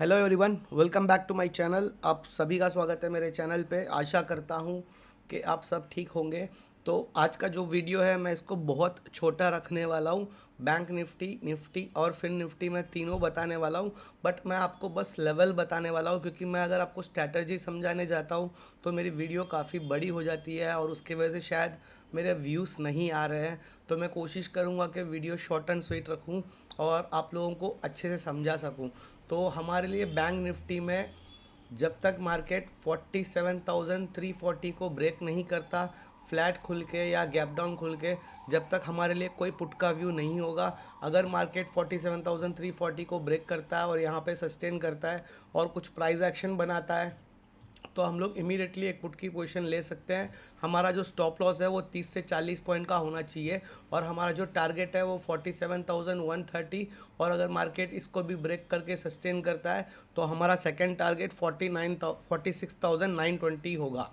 Hello everyone, welcome back to my channel. आप सभी का स्वागत है मेरे चैनल पे। आशा करता हूँ कि आप सब ठीक होंगे। तो आज का जो वीडियो है मैं इसको बहुत छोटा रखने वाला हूँ। बैंक निफ्टी और फिन निफ्टी मैं तीनों बताने वाला हूँ, बट मैं आपको बस लेवल बताने वाला हूँ, क्योंकि मैं अगर आपको स्ट्रैटेजी समझाने जाता हूँ तो मेरी वीडियो काफ़ी बड़ी हो जाती है और उसकी वजह से शायद मेरे व्यूज़ नहीं आ रहे हैं। तो मैं कोशिश करूँगा कि वीडियो शॉर्ट एंड स्वीट रखूँ और आप लोगों को अच्छे से समझा सकूँ। तो हमारे लिए बैंक निफ्टी में जब तक मार्केट 47,340 को ब्रेक नहीं करता, फ्लैट खुल के या गैप डाउन खुल के, जब तक हमारे लिए कोई पुट का व्यू नहीं होगा। अगर मार्केट 47,340 को ब्रेक करता है और यहाँ पे सस्टेन करता है और कुछ प्राइस एक्शन बनाता है तो हम लोग इमीडिएटली एक पुट की पोजीशन ले सकते हैं। हमारा जो स्टॉप लॉस है वो 30 से 40 पॉइंट का होना चाहिए और हमारा जो टारगेट है वो 47,130। और अगर मार्केट इसको भी ब्रेक करके सस्टेन करता है तो हमारा सेकेंड टारगेट 46,920 होगा।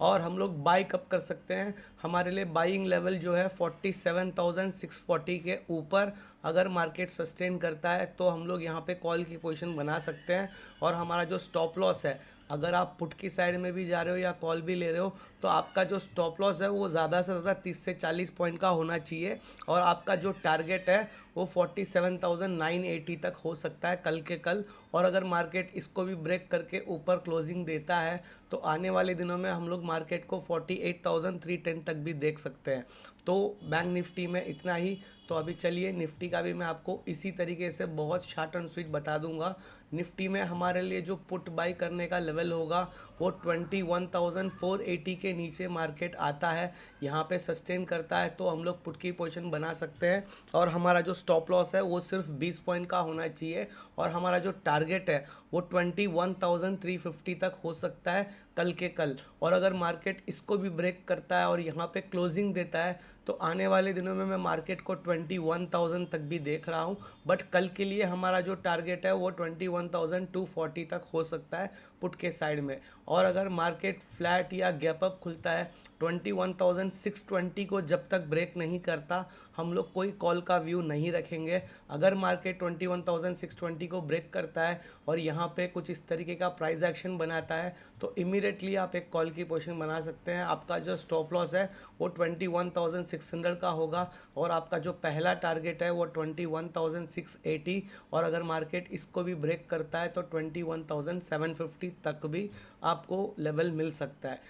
और हम लोग बाई कब कर सकते हैं? हमारे लिए बाइंग लेवल जो है 47,640 के ऊपर अगर मार्केट सस्टेन करता है तो हम लोग यहाँ पे कॉल की पोजीशन बना सकते हैं। और हमारा जो स्टॉप लॉस है, अगर आप पुट की साइड में भी जा रहे हो या कॉल भी ले रहे हो तो आपका जो स्टॉप लॉस है वो ज़्यादा से ज़्यादा 30 से 40 पॉइंट का होना चाहिए। और आपका जो टारगेट है वो 47,980 तक हो सकता है कल के कल। और अगर मार्केट इसको भी ब्रेक करके ऊपर क्लोजिंग देता है तो आने वाले दिनों में हम लोग मार्केट को 48,310 तक भी देख सकते हैं। तो बैंक निफ्टी में इतना ही। तो अभी चलिए निफ्टी का भी मैं आपको इसी तरीके से बहुत शॉर्ट एंड स्वीट बता दूंगा। निफ्टी में हमारे लिए जो पुट बाई करने का लेवल होगा वो 21,480 के नीचे मार्केट आता है, यहाँ पे सस्टेन करता है तो हम लोग पुट की पोजीशन बना सकते हैं। और हमारा जो स्टॉप लॉस है वो सिर्फ 20 पॉइंट का होना चाहिए और हमारा जो टारगेट है वो 21,350 तक हो सकता है कल के कल। और अगर मार्केट इसको भी ब्रेक करता है और यहाँ पे क्लोजिंग देता है तो आने वाले दिनों में मैं मार्केट को 21,000 तक भी देख रहा हूँ। बट कल के लिए हमारा जो टारगेट है वो 21,240 तक हो सकता है पुट के साइड में। और अगर मार्केट फ्लैट या गैप अप खुलता है 21,620 को जब तक ब्रेक नहीं करता हम लोग कोई कॉल का व्यू नहीं रखेंगे। अगर मार्केट 21,620 को ब्रेक करता है और यहाँ पे कुछ इस तरीके का प्राइस एक्शन बनाता है तो इमीडिएटली आप एक कॉल की पोजीशन बना सकते हैं। आपका जो स्टॉप लॉस है वो 21,600 का होगा और आपका जो पहला टारगेट है वो 21,680। और अगर मार्केट इसको भी ब्रेक करता है तो 21,750 तक भी आपको लेवल मिल सकता है।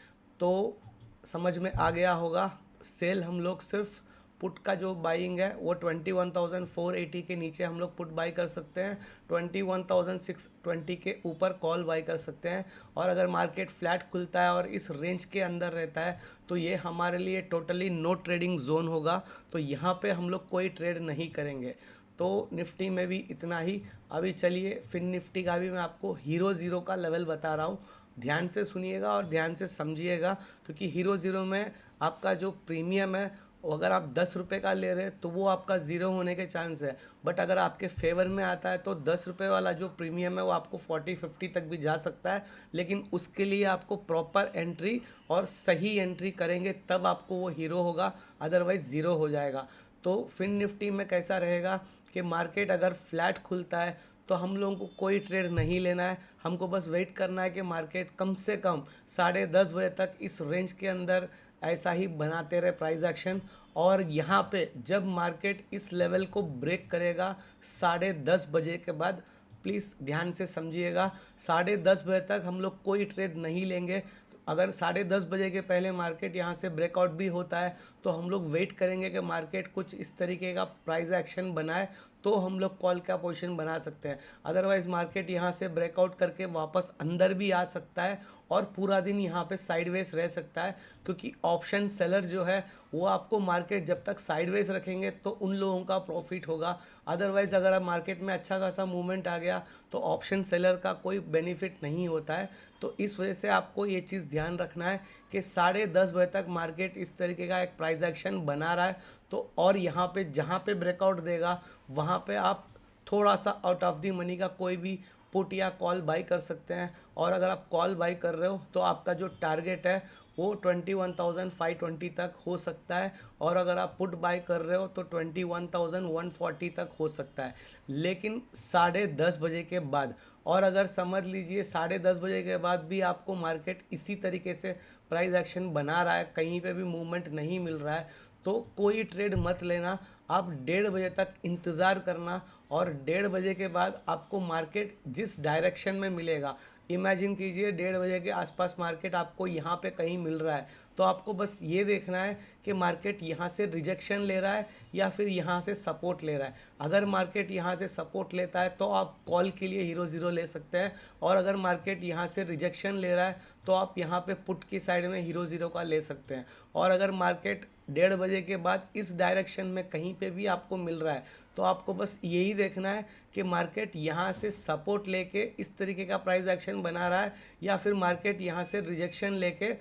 तो समझ में आ गया होगा। सेल हम लोग सिर्फ पुट का जो बाइंग है वो 21,480 के नीचे हम लोग पुट बाई कर सकते हैं, 21,620 के ऊपर कॉल बाई कर सकते हैं। और अगर मार्केट फ्लैट खुलता है और इस रेंज के अंदर रहता है तो ये हमारे लिए टोटली नो ट्रेडिंग जोन होगा, तो यहाँ पे हम लोग कोई ट्रेड नहीं करेंगे। तो निफ्टी में भी इतना ही। अभी चलिए फिन निफ्टी का भी मैं आपको हीरो ज़ीरो का लेवल बता रहा हूँ। ध्यान से सुनिएगा और ध्यान से समझिएगा, क्योंकि हीरो ज़ीरो में आपका जो प्रीमियम है वो अगर आप 10 रुपये का ले रहे हैं तो वो आपका ज़ीरो होने के चांस है। बट अगर आपके फेवर में आता है तो 10 रुपये वाला जो प्रीमियम है वो आपको 40-50 तक भी जा सकता है। लेकिन उसके लिए आपको प्रॉपर एंट्री और सही एंट्री करेंगे तब आपको वो हीरो होगा, अदरवाइज़ ज़ीरो हो जाएगा। तो फिन निफ्टी में कैसा रहेगा कि मार्केट अगर फ्लैट खुलता है तो हम लोगों को कोई ट्रेड नहीं लेना है। हमको बस वेट करना है कि मार्केट कम से कम 10:30 बजे तक इस रेंज के अंदर ऐसा ही बनाते रहे प्राइस एक्शन। और यहाँ पे जब मार्केट इस लेवल को ब्रेक करेगा 10:30 बजे के बाद, प्लीज़ ध्यान से समझिएगा, 10:30 बजे तक हम लोग कोई ट्रेड नहीं लेंगे। अगर 10:30 बजे के पहले मार्केट यहाँ से ब्रेकआउट भी होता है तो हम लोग वेट करेंगे कि मार्केट कुछ इस तरीके का प्राइस एक्शन बनाए तो हम लोग कॉल का पोजीशन बना सकते हैं। अदरवाइज़ मार्केट यहाँ से ब्रेकआउट करके वापस अंदर भी आ सकता है और पूरा दिन यहाँ पे साइडवेज रह सकता है, क्योंकि ऑप्शन सेलर जो है वो आपको मार्केट जब तक साइडवेज रखेंगे तो उन लोगों का प्रॉफिट होगा। अदरवाइज़ अगर आप मार्केट में अच्छा खासा मूवमेंट आ गया तो ऑप्शन सेलर का कोई बेनिफिट नहीं होता है। तो इस वजह से आपको ये चीज़ ध्यान रखना है कि 10:30 बजे तक मार्केट इस तरीके का एक प्राइस एक्शन बना रहा है तो, और यहाँ पे जहाँ पे ब्रेकआउट देगा वहाँ पे आप थोड़ा सा आउट ऑफ दी मनी का कोई भी पुट या कॉल बाई कर सकते हैं। और अगर आप कॉल बाई कर रहे हो तो आपका जो टारगेट है वो 21,520 तक हो सकता है, और अगर आप पुट बाय कर रहे हो तो 21,140 तक हो सकता है, लेकिन 10:30 बजे के बाद। और अगर समझ लीजिए 10:30 बजे के बाद भी आपको मार्केट इसी तरीके से प्राइस एक्शन बना रहा है, कहीं पे भी मूवमेंट नहीं मिल रहा है, तो कोई ट्रेड मत लेना। आप 1:30 बजे तक इंतज़ार करना, और 1:30 बजे के बाद आपको मार्केट जिस डायरेक्शन में मिलेगा, इमेजिन कीजिए 1:30 बजे के आसपास मार्केट आपको यहाँ पे कहीं मिल रहा है, तो आपको बस ये देखना है कि मार्केट यहाँ से रिजेक्शन ले रहा है या फिर यहाँ से सपोर्ट ले रहा है। अगर मार्केट यहाँ से सपोर्ट लेता है तो आप कॉल के लिए हीरो ज़ीरो ले सकते हैं, और अगर मार्केट यहाँ से रिजेक्शन ले रहा है तो आप यहाँ पे पुट की साइड में हीरो ज़ीरो का ले सकते हैं। और अगर मार्केट 1:30 बजे के बाद इस डायरेक्शन में कहीं पे भी आपको मिल रहा है, तो आपको बस यही देखना है कि मार्केट यहाँ से सपोर्ट लेके इस तरीके का प्राइस एक्शन बना रहा है, या फिर मार्केट यहाँ से रिजेक्शन लेके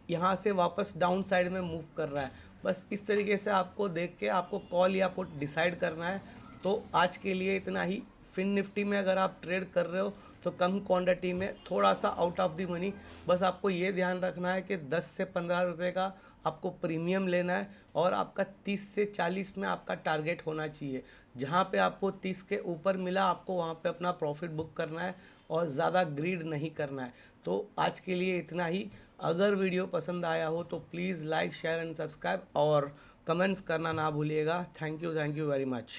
यहाँ से वापस डाउन साइड में मूव कर रहा है। बस इस तरीके से आपको देख के आपको कॉल या पुट डिसाइड करना है। तो आज के लिए इतना ही। फिन निफ्टी में अगर आप ट्रेड कर रहे हो तो कम क्वांटिटी में, थोड़ा सा आउट ऑफ द मनी, बस आपको ये ध्यान रखना है कि 10 से 15 रुपये का आपको प्रीमियम लेना है, और आपका 30 से 40 में आपका टारगेट होना चाहिए। जहाँ पे आपको 30 के ऊपर मिला, आपको वहाँ पे अपना प्रॉफिट बुक करना है, और ज़्यादा ग्रीड नहीं करना है। तो आज के लिए इतना ही। अगर वीडियो पसंद आया हो तो please like, share and subscribe, और कमेंट्स करना ना भूलिएगा। Thank you very much.